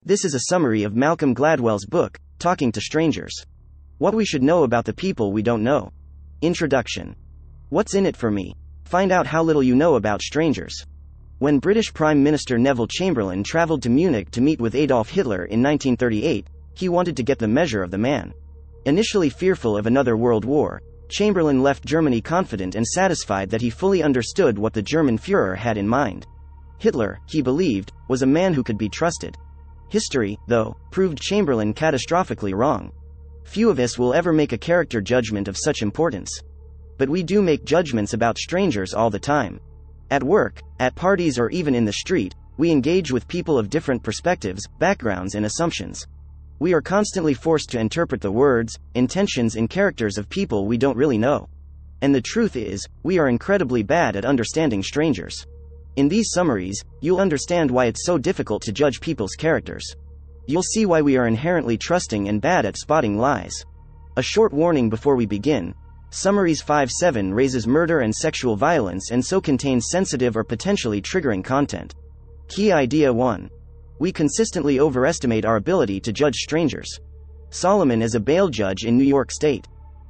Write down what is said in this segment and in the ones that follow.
This is a summary of Malcolm Gladwell's book, Talking to Strangers. What we should know about the people we don't know. Introduction. What's in it for me? Find out how little you know about strangers. When British Prime Minister Neville Chamberlain traveled to Munich to meet with Adolf Hitler in 1938, he wanted to get the measure of the man. Initially fearful of another world war, Chamberlain left Germany confident and satisfied that he fully understood what the German Führer had in mind. Hitler, he believed, was a man who could be trusted. History, though, proved Chamberlain catastrophically wrong. Few of us will ever make a character judgment of such importance. But we do make judgments about strangers all the time. At work, at parties, or even in the street, we engage with people of different perspectives, backgrounds, and assumptions. We are constantly forced to interpret the words, intentions, and characters of people we don't really know. And the truth is, we are incredibly bad at understanding strangers. In these summaries, you'll understand why it's so difficult to judge people's characters. You'll see why we are inherently trusting and bad at spotting lies. A short warning before we begin. Summaries 5-7 raises murder and sexual violence and so contains sensitive or potentially triggering content. Key idea 1. We consistently overestimate our ability to judge strangers. Solomon is a bail judge in New York State.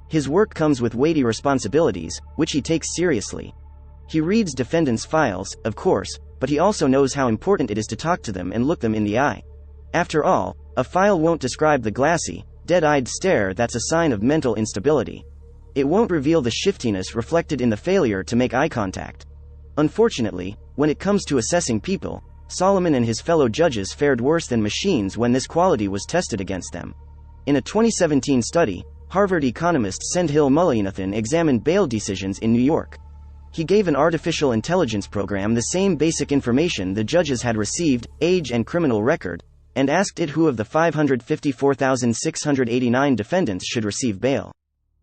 His work comes with weighty responsibilities, which he takes seriously. He reads defendants' files, of course, but he also knows how important it is to talk to them and look them in the eye. After all, a file won't describe the glassy, dead-eyed stare that's a sign of mental instability. It won't reveal the shiftiness reflected in the failure to make eye contact. Unfortunately, when it comes to assessing people, Solomon and his fellow judges fared worse than machines when this quality was tested against them. In a 2017 study, Harvard economist Sendhil Mullainathan examined bail decisions in New York. He gave an artificial intelligence program the same basic information the judges had received, age and criminal record, and asked it who of the 554,689 defendants should receive bail.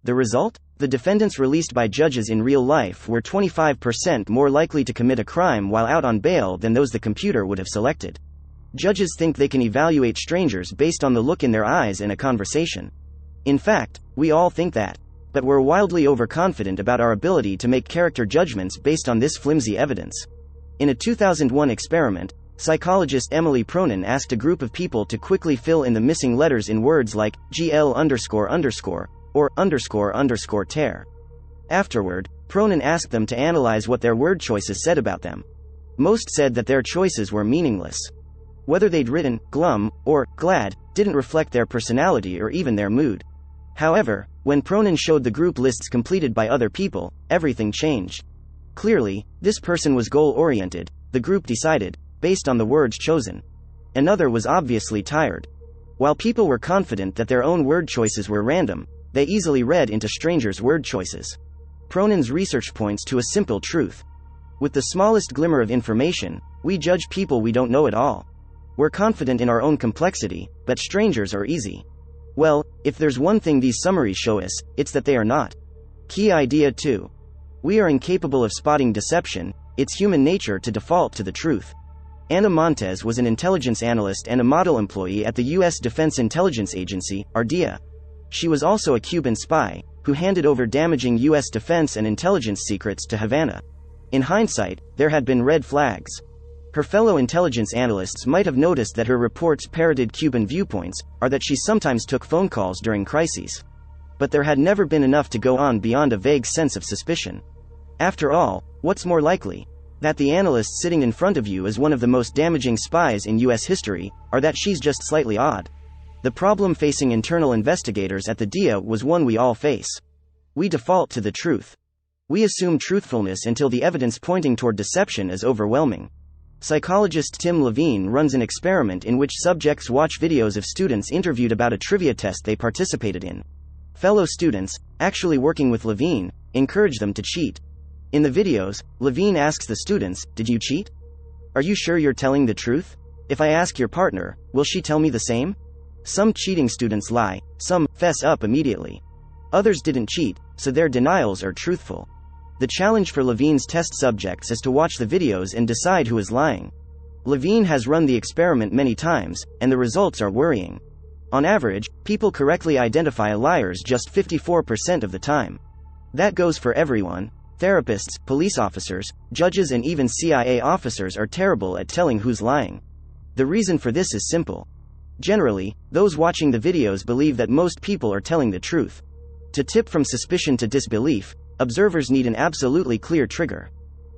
The result? The defendants released by judges in real life were 25% more likely to commit a crime while out on bail than those the computer would have selected. Judges think they can evaluate strangers based on the look in their eyes in a conversation. In fact, we all think that. But we're wildly overconfident about our ability to make character judgments based on this flimsy evidence. In a 2001 experiment, psychologist Emily Pronin asked a group of people to quickly fill in the missing letters in words like GL__ or __ tear. Afterward, Pronin asked them to analyze what their word choices said about them. Most said that their choices were meaningless. Whether they'd written glum or glad didn't reflect their personality or even their mood. However, when Pronin showed the group lists completed by other people, everything changed. Clearly, this person was goal-oriented, the group decided, based on the words chosen. Another was obviously tired. While people were confident that their own word choices were random, they easily read into strangers' word choices. Pronin's research points to a simple truth. With the smallest glimmer of information, we judge people we don't know at all. We're confident in our own complexity, but strangers are easy. Well, if there's one thing these summaries show us, it's that they are not. Key idea 2. We are incapable of spotting deception. It's human nature to default to the truth. Ana Montes was an intelligence analyst and a model employee at the U.S. Defense Intelligence Agency, ARDIA. She was also a Cuban spy, who handed over damaging U.S. defense and intelligence secrets to Havana. In hindsight, there had been red flags. Her fellow intelligence analysts might have noticed that her reports parroted Cuban viewpoints, or that she sometimes took phone calls during crises. But there had never been enough to go on beyond a vague sense of suspicion. After all, what's more likely? That the analyst sitting in front of you is one of the most damaging spies in U.S. history, or that she's just slightly odd? The problem facing internal investigators at the DIA was one we all face. We default to the truth. We assume truthfulness until the evidence pointing toward deception is overwhelming. Psychologist Tim Levine runs an experiment in which subjects watch videos of students interviewed about a trivia test they participated in. Fellow students, actually working with Levine, encourage them to cheat. In the videos, Levine asks the students, "Did you cheat? Are you sure you're telling the truth? If I ask your partner, will she tell me the same?" Some cheating students lie, some fess up immediately. Others didn't cheat, so their denials are truthful. The challenge for Levine's test subjects is to watch the videos and decide who is lying. Levine has run the experiment many times, and the results are worrying. On average, people correctly identify liars just 54% of the time. That goes for everyone. Therapists, police officers, judges, and even CIA officers are terrible at telling who's lying. The reason for this is simple. Generally, those watching the videos believe that most people are telling the truth. To tip from suspicion to disbelief, observers need an absolutely clear trigger.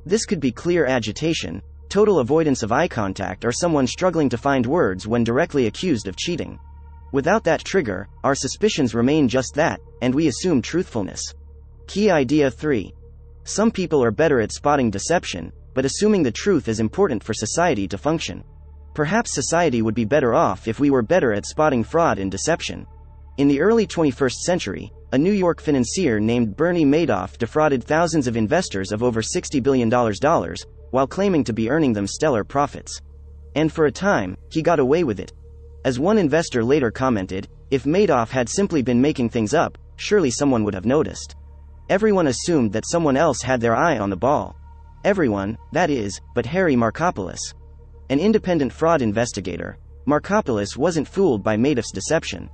This could be clear agitation, total avoidance of eye contact, or someone struggling to find words when directly accused of cheating. Without that trigger, our suspicions remain just that, and we assume truthfulness. Key idea 3. Some people are better at spotting deception, but assuming the truth is important for society to function. Perhaps society would be better off if we were better at spotting fraud and deception. In the early 21st century, a New York financier named Bernie Madoff defrauded thousands of investors of over $60 billion, while claiming to be earning them stellar profits. And for a time, he got away with it. As one investor later commented, if Madoff had simply been making things up, surely someone would have noticed. Everyone assumed that someone else had their eye on the ball. Everyone, that is, but Harry Markopolos. An independent fraud investigator, Markopolos wasn't fooled by Madoff's deception.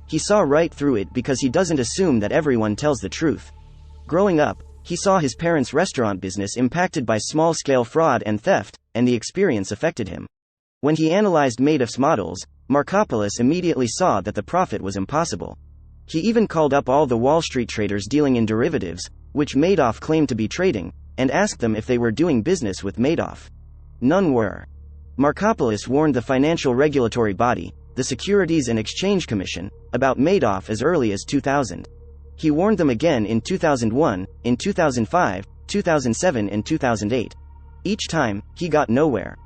He saw right through it because he doesn't assume that everyone tells the truth. Growing up, he saw his parents' restaurant business impacted by small-scale fraud and theft, and the experience affected him. When he analyzed Madoff's models, Markopolos immediately saw that the profit was impossible. He even called up all the Wall Street traders dealing in derivatives, which Madoff claimed to be trading, and asked them if they were doing business with Madoff. None were. Markopolos warned the financial regulatory body, the Securities and Exchange Commission, about Madoff as early as 2000. He warned them again in 2001, in 2005, 2007 and 2008. Each time, he got nowhere.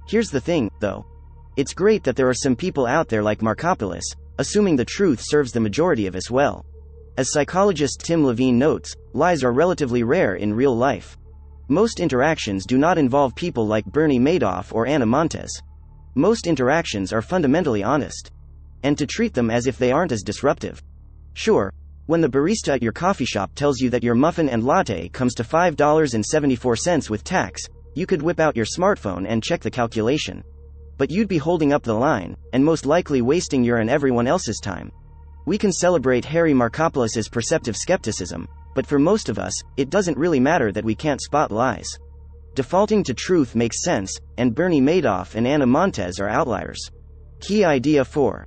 Here's the thing, though. It's great that there are some people out there like Markopolos, assuming the truth serves the majority of us well. As psychologist Tim Levine notes, lies are relatively rare in real life. Most interactions do not involve people like Bernie Madoff or Ana Montes. Most interactions are fundamentally honest. And to treat them as if they aren't as disruptive. Sure, when the barista at your coffee shop tells you that your muffin and latte comes to $5.74 with tax, you could whip out your smartphone and check the calculation. But you'd be holding up the line, and most likely wasting your and everyone else's time. We can celebrate Harry Markopolos' perceptive skepticism, but for most of us, it doesn't really matter that we can't spot lies. Defaulting to truth makes sense, and Bernie Madoff and Ana Montes are outliers. Key idea 4.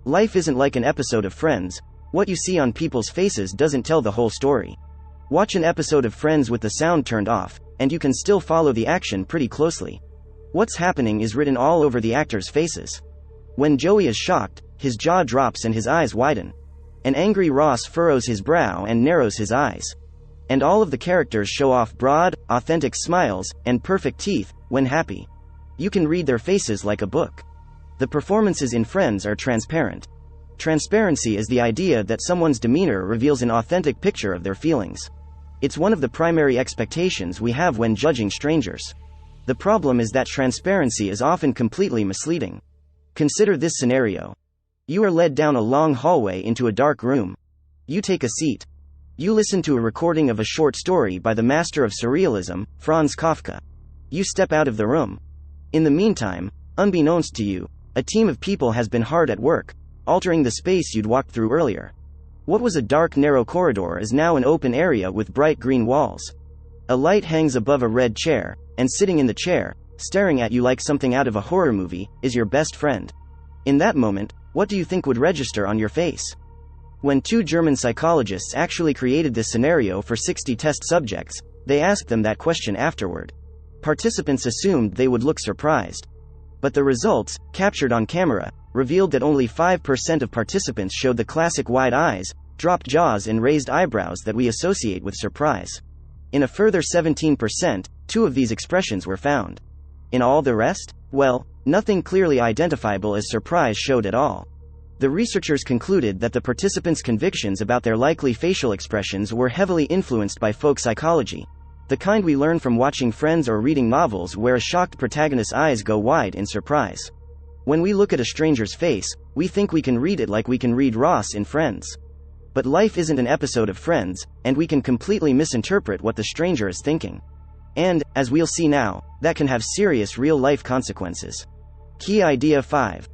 Life isn't like an episode of Friends. What you see on people's faces doesn't tell the whole story. Watch an episode of Friends with the sound turned off, and you can still follow the action pretty closely. What's happening is written all over the actors' faces. When Joey is shocked, his jaw drops and his eyes widen. An angry Ross furrows his brow and narrows his eyes. And all of the characters show off broad, authentic smiles, and perfect teeth, when happy. You can read their faces like a book. The performances in Friends are transparent. Transparency is the idea that someone's demeanor reveals an authentic picture of their feelings. It's one of the primary expectations we have when judging strangers. The problem is that transparency is often completely misleading. Consider this scenario. You are led down a long hallway into a dark room. You take a seat. You listen to a recording of a short story by the master of surrealism, Franz Kafka. You step out of the room. In the meantime, unbeknownst to you, a team of people has been hard at work, altering the space you'd walked through earlier. What was a dark, narrow corridor is now an open area with bright green walls. A light hangs above a red chair, and sitting in the chair, staring at you like something out of a horror movie, is your best friend. In that moment, what do you think would register on your face? When two German psychologists actually created this scenario for 60 test subjects, they asked them that question afterward. Participants assumed they would look surprised. But the results, captured on camera, revealed that only 5% of participants showed the classic wide eyes, dropped jaws and raised eyebrows that we associate with surprise. In a further 17%, two of these expressions were found. In all the rest, well, nothing clearly identifiable as surprise showed at all. The researchers concluded that the participants' convictions about their likely facial expressions were heavily influenced by folk psychology, the kind we learn from watching Friends or reading novels where a shocked protagonist's eyes go wide in surprise. When we look at a stranger's face, we think we can read it like we can read Ross in Friends. But life isn't an episode of Friends, and we can completely misinterpret what the stranger is thinking. And, as we'll see now, that can have serious real-life consequences. Key idea 5.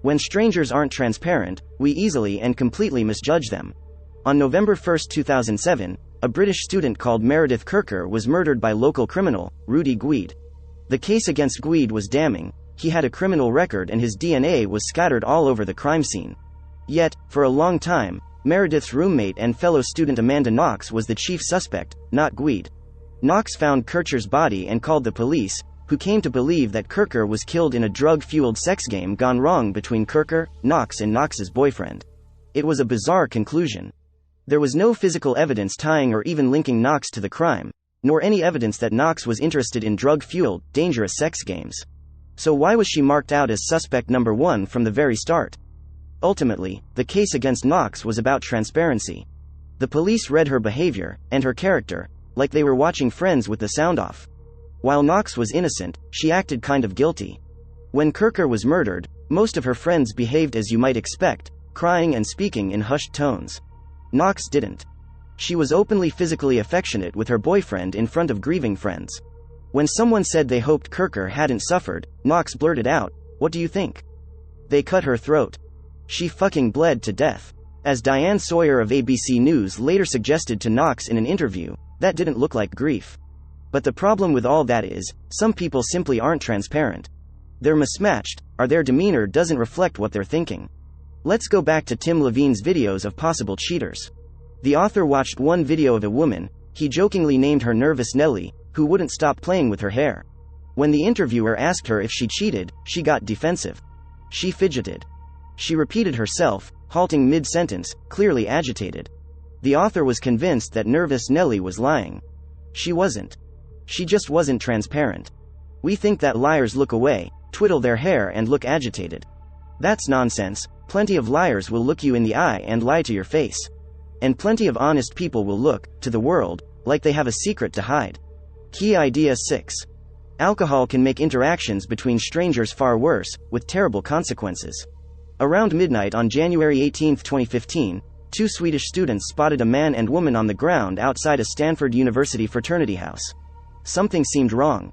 When strangers aren't transparent, we easily and completely misjudge them. On November 1, 2007, a British student called Meredith Kirker was murdered by local criminal, Rudy Guede. The case against Guede was damning. He had a criminal record and his DNA was scattered all over the crime scene. Yet, for a long time, Meredith's roommate and fellow student Amanda Knox was the chief suspect, not Gweed. Knox found Kircher's body and called the police, who came to believe that Kircher was killed in a drug-fueled sex game gone wrong between Kircher, Knox and Knox's boyfriend. It was a bizarre conclusion. There was no physical evidence tying or even linking Knox to the crime, nor any evidence that Knox was interested in drug-fueled, dangerous sex games. So why was she marked out as suspect number 1 from the very start? Ultimately, the case against Knox was about transparency. The police read her behavior, and her character, like they were watching Friends with the sound off. While Knox was innocent, she acted kind of guilty. When Kircher was murdered, most of her friends behaved as you might expect, crying and speaking in hushed tones. Knox didn't. She was openly physically affectionate with her boyfriend in front of grieving friends. When someone said they hoped Kircher hadn't suffered, Knox blurted out, "What do you think?" They cut her throat. She fucking bled to death. As Diane Sawyer of ABC News later suggested to Knox in an interview, that didn't look like grief. But the problem with all that is, some people simply aren't transparent. They're mismatched, or their demeanor doesn't reflect what they're thinking. Let's go back to Tim Levine's videos of possible cheaters. The author watched one video of a woman, he jokingly named her Nervous Nelly, who wouldn't stop playing with her hair. When the interviewer asked her if she cheated, she got defensive. She fidgeted. She repeated herself, halting mid-sentence, clearly agitated. The author was convinced that Nervous Nelly was lying. She wasn't. She just wasn't transparent. We think that liars look away, twiddle their hair and look agitated. That's nonsense. Plenty of liars will look you in the eye and lie to your face. And plenty of honest people will look, to the world, like they have a secret to hide. Key idea 6. Alcohol can make interactions between strangers far worse, with terrible consequences. Around midnight on January 18, 2015, 2 Swedish students spotted a man and woman on the ground outside a Stanford University fraternity house. Something seemed wrong.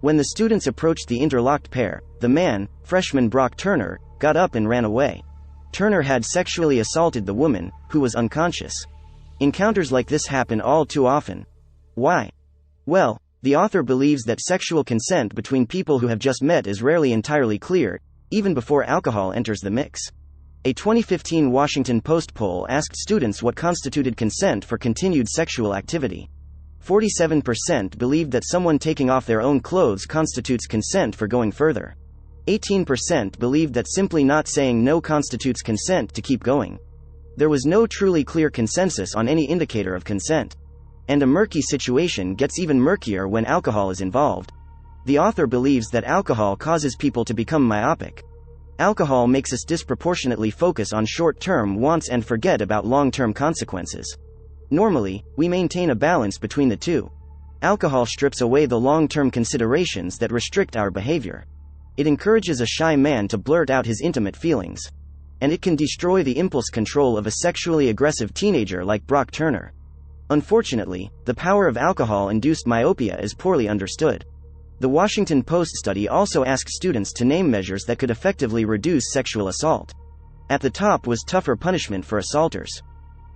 When the students approached the interlocked pair, the man, freshman Brock Turner, got up and ran away. Turner had sexually assaulted the woman, who was unconscious. Encounters like this happen all too often. Why? Well, the author believes that sexual consent between people who have just met is rarely entirely clear, even before alcohol enters the mix. A 2015 Washington Post poll asked students what constituted consent for continued sexual activity. 47% believed that someone taking off their own clothes constitutes consent for going further. 18% believed that simply not saying no constitutes consent to keep going. There was no truly clear consensus on any indicator of consent. And a murky situation gets even murkier when alcohol is involved. The author believes that alcohol causes people to become myopic. Alcohol makes us disproportionately focus on short-term wants and forget about long-term consequences. Normally, we maintain a balance between the two. Alcohol strips away the long-term considerations that restrict our behavior. It encourages a shy man to blurt out his intimate feelings. And it can destroy the impulse control of a sexually aggressive teenager like Brock Turner. Unfortunately, the power of alcohol-induced myopia is poorly understood. The Washington Post study also asked students to name measures that could effectively reduce sexual assault. At the top was tougher punishment for assaulters.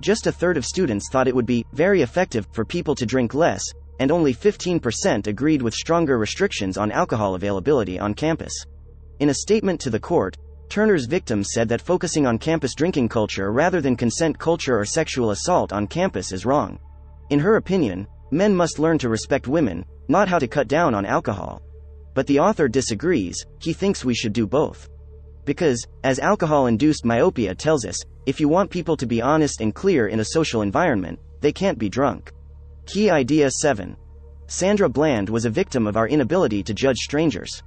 Just a third of students thought it would be very effective for people to drink less, and only 15% agreed with stronger restrictions on alcohol availability on campus. In a statement to the court, Turner's victims said that focusing on campus drinking culture rather than consent culture or sexual assault on campus is wrong. In her opinion, men must learn to respect women, not how to cut down on alcohol. But the author disagrees. He thinks we should do both. Because, as alcohol-induced myopia tells us, if you want people to be honest and clear in a social environment, they can't be drunk. Key idea 7. Sandra Bland was a victim of our inability to judge strangers.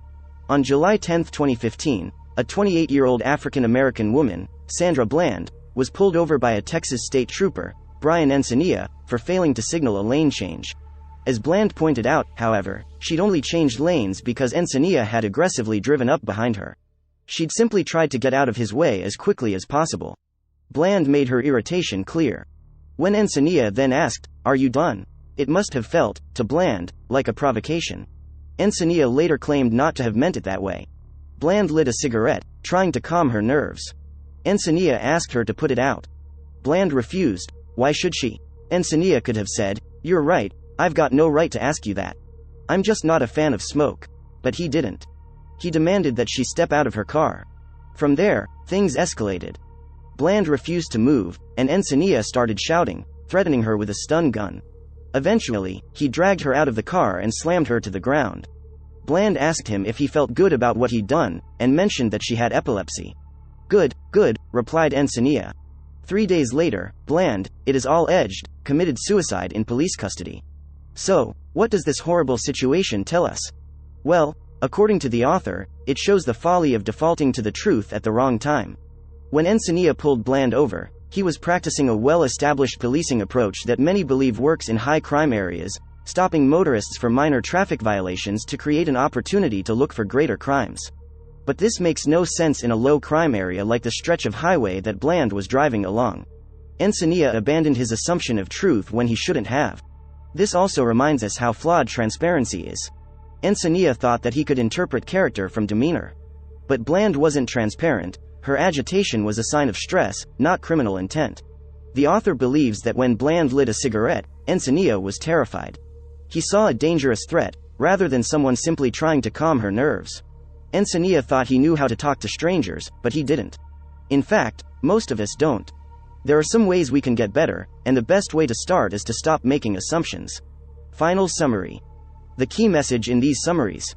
On July 10, 2015, a 28-year-old African-American woman, Sandra Bland, was pulled over by a Texas state trooper, Brian Encinias, for failing to signal a lane change. As Bland pointed out, however, she'd only changed lanes because Encinias had aggressively driven up behind her. She'd simply tried to get out of his way as quickly as possible. Bland made her irritation clear. When Encinias then asked, "Are you done?" it must have felt, to Bland, like a provocation. Encinias later claimed not to have meant it that way. Bland lit a cigarette, trying to calm her nerves. Encinias asked her to put it out. Bland refused. Why should she? Encinias could have said, "You're right, I've got no right to ask you that. I'm just not a fan of smoke." But he didn't. He demanded that she step out of her car. From there, things escalated. Bland refused to move, and Encenia started shouting, threatening her with a stun gun. Eventually, he dragged her out of the car and slammed her to the ground. Bland asked him if he felt good about what he'd done, and mentioned that she had epilepsy. Good, replied Encenia. 3 days later, Bland, it is all edged, committed suicide in police custody. So, what does this horrible situation tell us? Well, according to the author, it shows the folly of defaulting to the truth at the wrong time. When Encenia pulled Bland over, he was practicing a well-established policing approach that many believe works in high-crime areas, stopping motorists for minor traffic violations to create an opportunity to look for greater crimes. But this makes no sense in a low-crime area like the stretch of highway that Bland was driving along. Encenia abandoned his assumption of truth when he shouldn't have. This also reminds us how flawed transparency is. Encenia thought that he could interpret character from demeanor. But Bland wasn't transparent. Her agitation was a sign of stress, not criminal intent. The author believes that when Bland lit a cigarette, Encenia was terrified. He saw a dangerous threat, rather than someone simply trying to calm her nerves. Encenia thought he knew how to talk to strangers, but he didn't. In fact, most of us don't. There are some ways we can get better, and the best way to start is to stop making assumptions. Final summary. The key message in these summaries.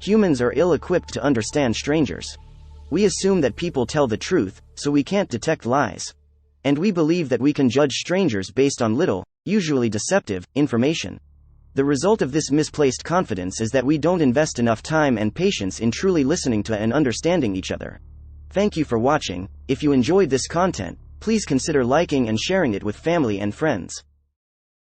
Humans are ill-equipped to understand strangers. We assume that people tell the truth, so we can't detect lies. And we believe that we can judge strangers based on little, usually deceptive, information. The result of this misplaced confidence is that we don't invest enough time and patience in truly listening to and understanding each other. Thank you for watching. If you enjoyed this content, please consider liking and sharing it with family and friends.